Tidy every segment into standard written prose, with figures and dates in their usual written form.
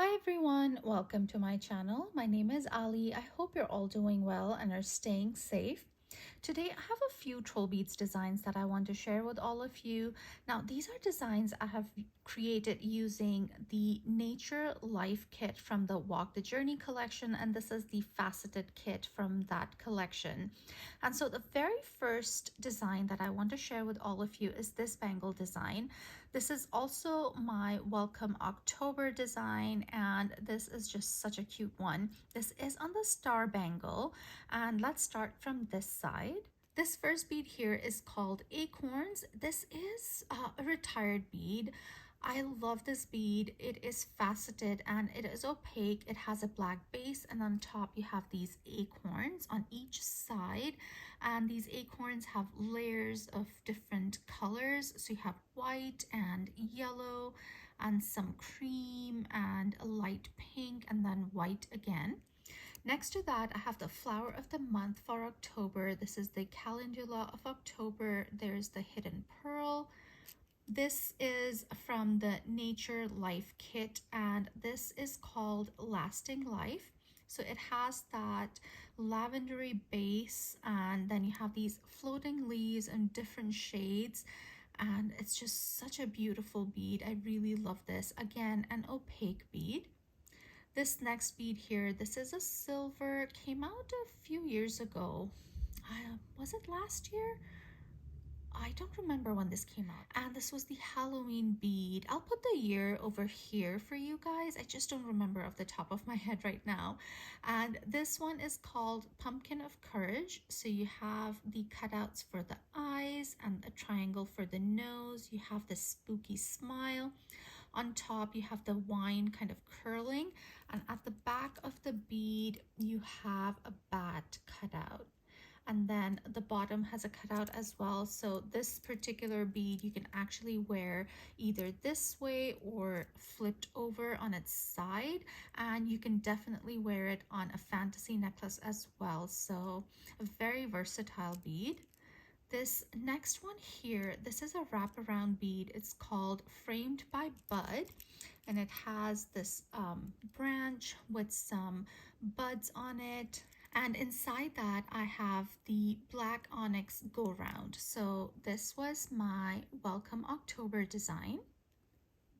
Hi everyone, welcome to my channel. My name is Ali. I hope you're all doing well and are staying safe. Today I have a few TrollBeads designs that I want to share with all of you. Now these are designs I have created using the Nature Life kit from the Walk the Journey collection, and this is the faceted kit from that collection. And so the very first design that I want to share with all of you is this bangle design. This is also my Welcome October design, and this is just such a cute one. This is on the star bangle, and let's start from this side. This first bead here is called Acorns. This is a retired bead. I love this bead. It is faceted and it is opaque. It has a black base, and on top you have these acorns on each side, and these acorns have layers of different colors. So you have white and yellow and some cream and a light pink and then white again. Next to that, I have the flower of the month for October. This is the calendula of October. There's the hidden pearl. This is from the Nature Life kit, and this is called Lasting Life. So it has that lavendery base, and then you have these floating leaves in different shades, and it's just such a beautiful bead. I really love this. Again, an opaque bead. This next bead here, this is a silver, came out a few years ago. Was it last year? I don't remember when this came out. And this was the Halloween bead. I'll put the year over here for you guys. I just don't remember off the top of my head right now. And this one is called Pumpkin of Courage. So you have the cutouts for the eyes and a triangle for the nose. You have the spooky smile. On top, you have the wine kind of curling. And at the back of the bead, you have a bat cutout. And then the bottom has a cutout as well. So this particular bead you can actually wear either this way or flipped over on its side, and you can definitely wear it on a fantasy necklace as well. So a very versatile bead. This next one here, this is a wraparound bead. It's called Framed by Bud, and it has this branch with some buds on it. And inside that, I have the black onyx go round. So this was my Welcome October design.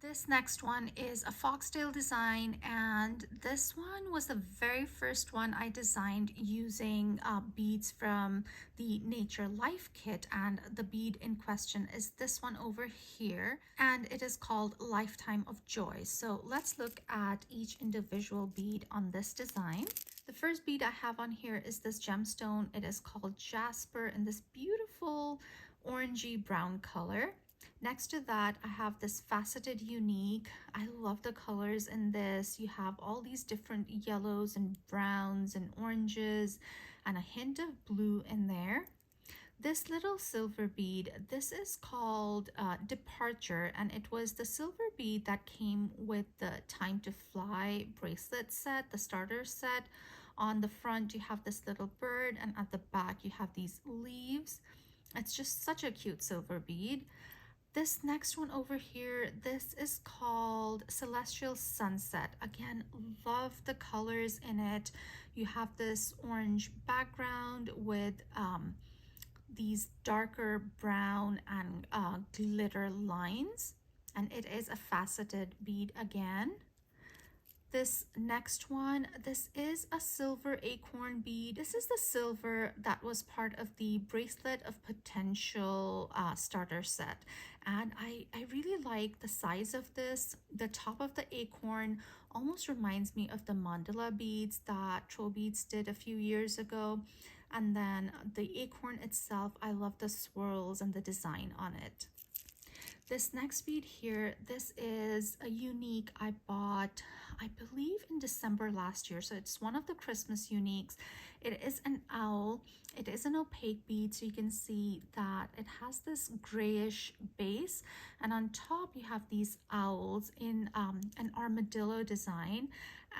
This next one is a Fox Taale design, and this one was the very first one I designed using beads from the Nature Life kit, and the bead in question is this one over here, and it is called Lifetime of Joy. So let's look at each individual bead on this design. The first bead I have on here is this gemstone. It is called Jasper in this beautiful orangey brown color. Next to that, I have this faceted unique. I love the colors in this. You have all these different yellows and browns and oranges and a hint of blue in there. This little silver bead, this is called Departure, and it was the silver bead that came with the Time to Fly bracelet set, the starter set. On the front, you have this little bird, and at the back, you have these leaves. It's just such a cute silver bead. This next one over here, this is called Celestial Sunset. Again, love the colors in it. You have this orange background with these darker brown and glitter lines, and it is a faceted bead again. This next one, this is a silver acorn bead. This is the silver that was part of the bracelet of potential starter set, and I really like the size of this. The top of the acorn almost reminds me of the mandala beads that TrollBeads did a few years ago, and then the acorn itself, I love the swirls and the design on it. This next bead here, this is a unique I bought, I believe in December last year. So it's one of the Christmas uniques. It is an owl. It is an opaque bead, so you can see that it has this grayish base, and on top you have these owls in an armadillo design,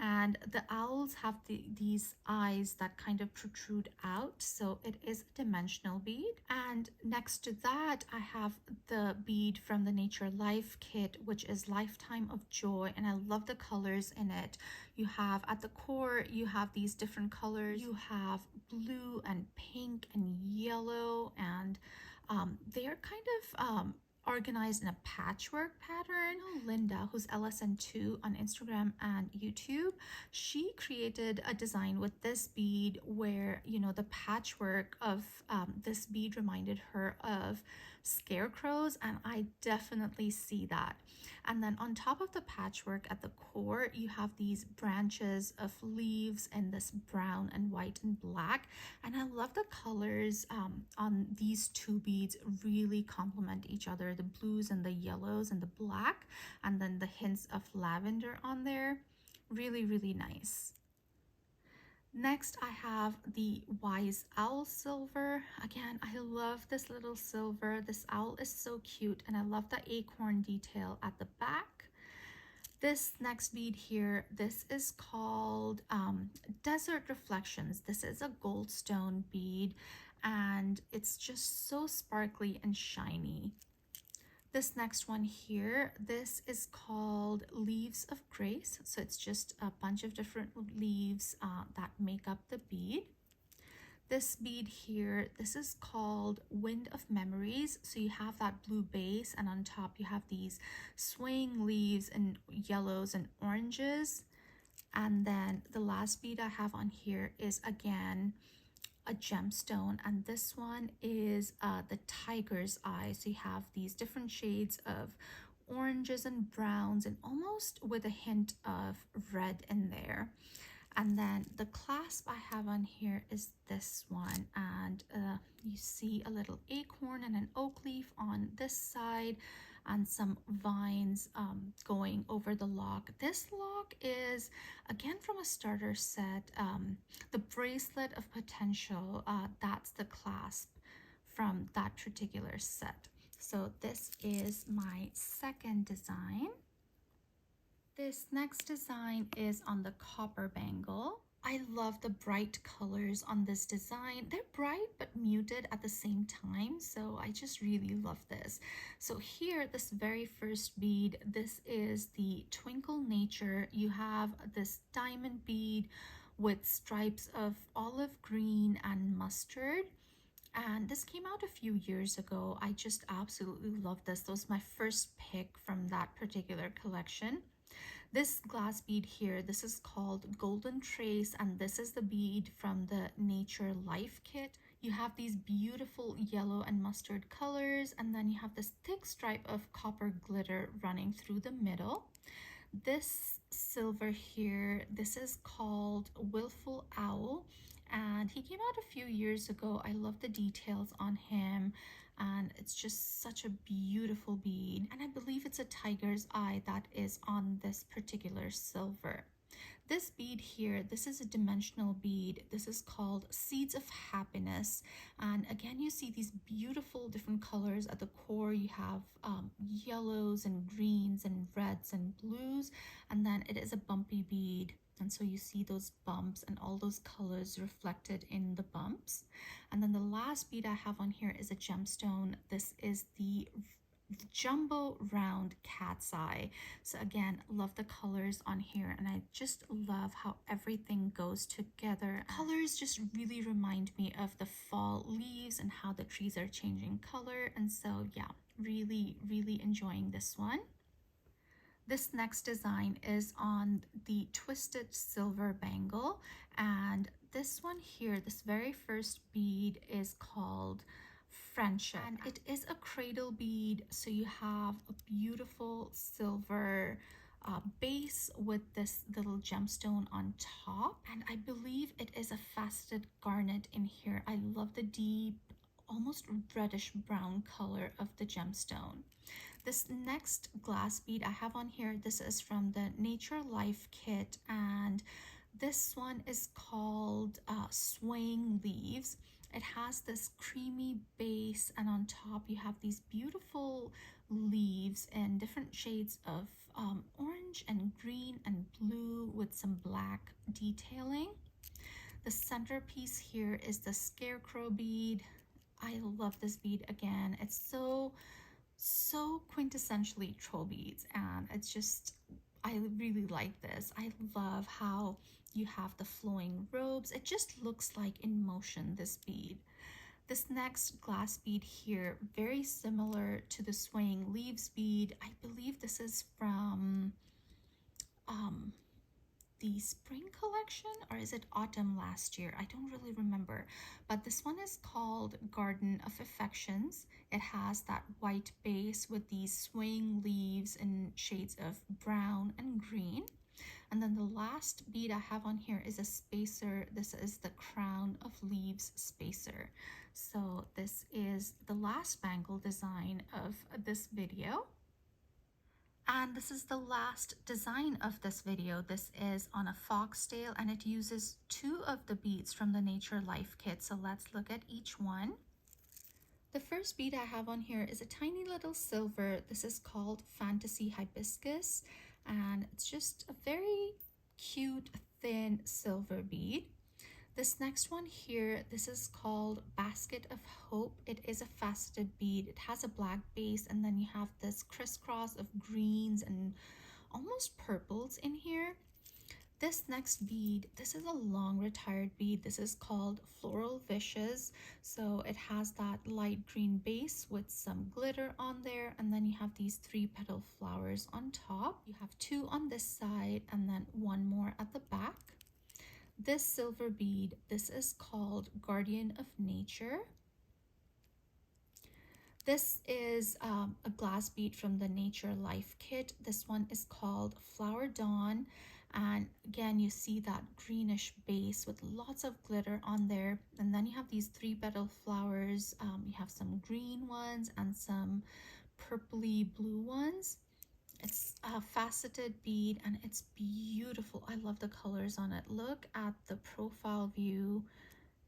and the owls have these eyes that kind of protrude out, so it is a dimensional bead. And next to that, I have the bead from the Nature Life kit, which is Lifetime of Joy, and I love the colors colors in it. You have at the core, you have these different colors. You have blue and pink and yellow, and they're kind of organized in a patchwork pattern. Linda, who's LSN2 on Instagram and YouTube, she created a design with this bead where, you know, the patchwork of this bead reminded her of scarecrows, and I definitely see that. And then on top of the patchwork at the core, you have these branches of leaves in this brown and white and black. And I love the colors on these two beads really complement each other, the blues and the yellows and the black, and then the hints of lavender on there. Really, really nice. Next, I have the Wise Owl Silver. Again, I love this little silver. This owl is so cute, and I love the acorn detail at the back. This next bead here, this is called Desert Reflections. This is a goldstone bead, and it's just so sparkly and shiny. This next one here, this is called Leaves of Grace. So it's just a bunch of different leaves that make up the bead. This bead here, this is called Wind of Memories. So you have that blue base, and on top you have these swaying leaves and yellows and oranges. And then the last bead I have on here is again a gemstone, and this one is the tiger's eye. So you have these different shades of oranges and browns and almost with a hint of red in there. And then the clasp I have on here is this one, and you see a little acorn and an oak leaf on this side, and some vines going over the lock. This lock is again from a starter set, the bracelet of potential. That's the clasp from that particular set. So this is my second design. This next design is on the copper bangle. I love the bright colors on this design. They're bright but muted at the same time, so I just really love this. So here, this very first bead, this is the Twinkle Nature. You have this diamond bead with stripes of olive green and mustard. And this came out a few years ago. I just absolutely love this. That was my first pick from that particular collection. This glass bead here, this is called Golden Trace, and this is the bead from the Nature Life kit. You have these beautiful yellow and mustard colors, and then you have this thick stripe of copper glitter running through the middle. This silver here, this is called Willful Owl, and he came out a few years ago. I love the details on him, and it's just such a beautiful bead. And I believe it's a tiger's eye that is on this particular silver. This bead here, this is a dimensional bead. This is called Seeds of Happiness. And again, you see these beautiful different colors at the core. You have yellows and greens and reds and blues. And then it is a bumpy bead. And so you see those bumps and all those colors reflected in the bumps. And then the last bead I have on here is a gemstone. This is the jumbo round cat's eye. So again, love the colors on here, and I just love how everything goes together. Colors just really remind me of the fall leaves and how the trees are changing color. And so yeah, really enjoying this one. This next design is on the twisted silver bangle, and this one here, this very first bead is called Friendship, and it is a cradle bead. So you have a beautiful silver base with this little gemstone on top, and I believe it is a faceted garnet in here. I love the deep, almost reddish brown color of the gemstone. This next glass bead I have on here, this is from the Nature Life kit, and this one is called Swaying Leaves. It has this creamy base, and on top you have these beautiful leaves in different shades of orange and green and blue with some black detailing. The centerpiece here is the scarecrow bead. I love this bead again. It's so quintessentially troll beads, and it's just I really like this. I love how you have the flowing robes. It just looks like in motion, this bead. This next glass bead here, very similar to the swaying leaves bead. I believe this is from the spring collection, or is it autumn last year? I don't really remember, but this one is called Garden of Affections. It has that white base with these swaying leaves in shades of brown and green. And then the last bead I have on here is a spacer. This is the Crown of Leaves spacer. So this is the last bangle design of this video. And this is the last design of this video. This is on a Fox Taale and it uses 2 of the beads from the Nature Life kit. So let's look at each one. The first bead I have on here is a tiny little silver. This is called Fantasy Hibiscus, and it's just a very cute thin silver bead. This next one here, this is called Basket of Hope. It is a faceted bead. It has a black base and then you have this crisscross of greens and almost purples in here. This next bead, this is a long retired bead. This is called Floral Wishes. So it has that light green base with some glitter on there, and then you have these 3 petal flowers on top. You have 2 on this side and then 1 more at the back. This silver bead, this is called Guardian of Nature. This is a glass bead from the Nature Life kit. This one is called Flower Dawn. And again, you see that greenish base with lots of glitter on there. And then you have these 3 petal flowers. You have some green ones and some purpley blue ones. It's a faceted bead and it's beautiful. I love the colors on it. Look at the profile view.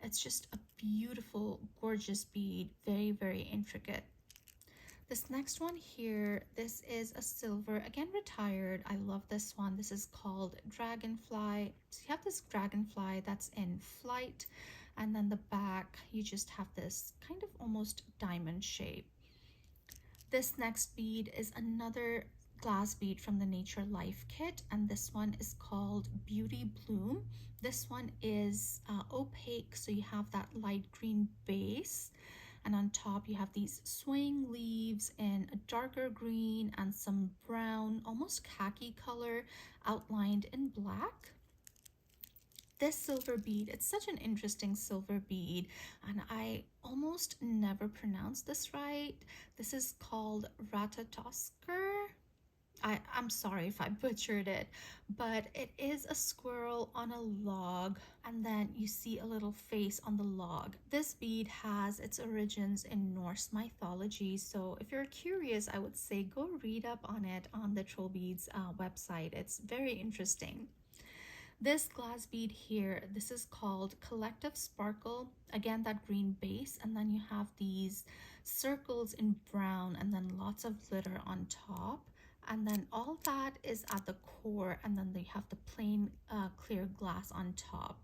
It's just a beautiful, gorgeous bead. Very, very intricate. This next one here, this is a silver, again retired. I love this one. This is called Dragonfly. So you have this dragonfly that's in flight, and then the back you just have this kind of almost diamond shape. This next bead is another glass bead from the Nature Life kit, and this one is called Beauty Bloom. This one is opaque, so you have that light green base, and on top you have these swaying leaves in a darker green and some brown, almost khaki color outlined in black. This silver bead, it's such an interesting silver bead, and I almost never pronounce this right. This is called Ratatosker. I'm sorry if I butchered it, but it is a squirrel on a log, and then you see a little face on the log. This bead has its origins in Norse mythology, so if you're curious, I would say go read up on it on the TrollBeads website. It's very interesting. This glass bead here, this is called Collective Sparkle. Again, that green base, and then you have these circles in brown and then lots of glitter on top. And then all that is at the core, and then they have the plain clear glass on top.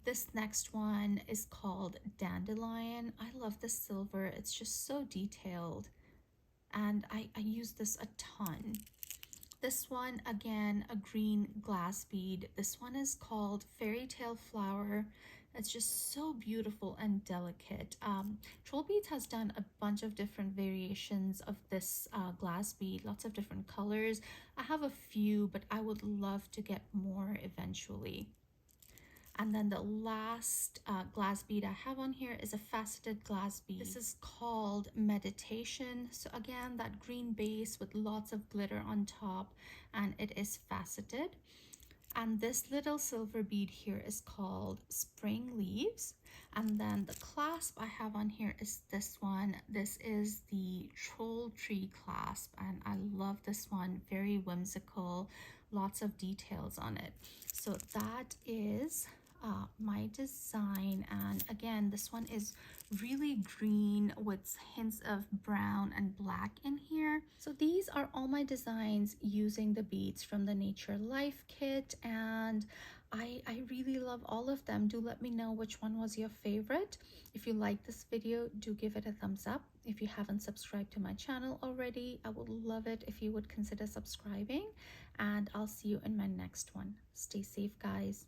This next one is called Dandelion. I love the silver. It's just so detailed, and I use this a ton. This one, again, a green glass bead. This one is called Fairy Tale Flower. It's just so beautiful and delicate. TrollBeads has done a bunch of different variations of this glass bead, lots of different colors. I have a few, but I would love to get more eventually. And then the last glass bead I have on here is a faceted glass bead. This is called Meditation. So again, that green base with lots of glitter on top, and it is faceted. And this little silver bead here is called Spring Leaves. And then the clasp I have on here is this one. This is the Troll Tree clasp, and I love this one. Very whimsical, lots of details on it. So that is my design, and again, this one is really green with hints of brown and black in here. So these are all my designs using the beads from the Nature Life kit, and I really love all of them. Do let me know which one was your favorite. If you like this video, do give it a thumbs up. If you haven't subscribed to my channel already, I would love it if you would consider subscribing, and I'll see you in my next one. Stay safe, guys.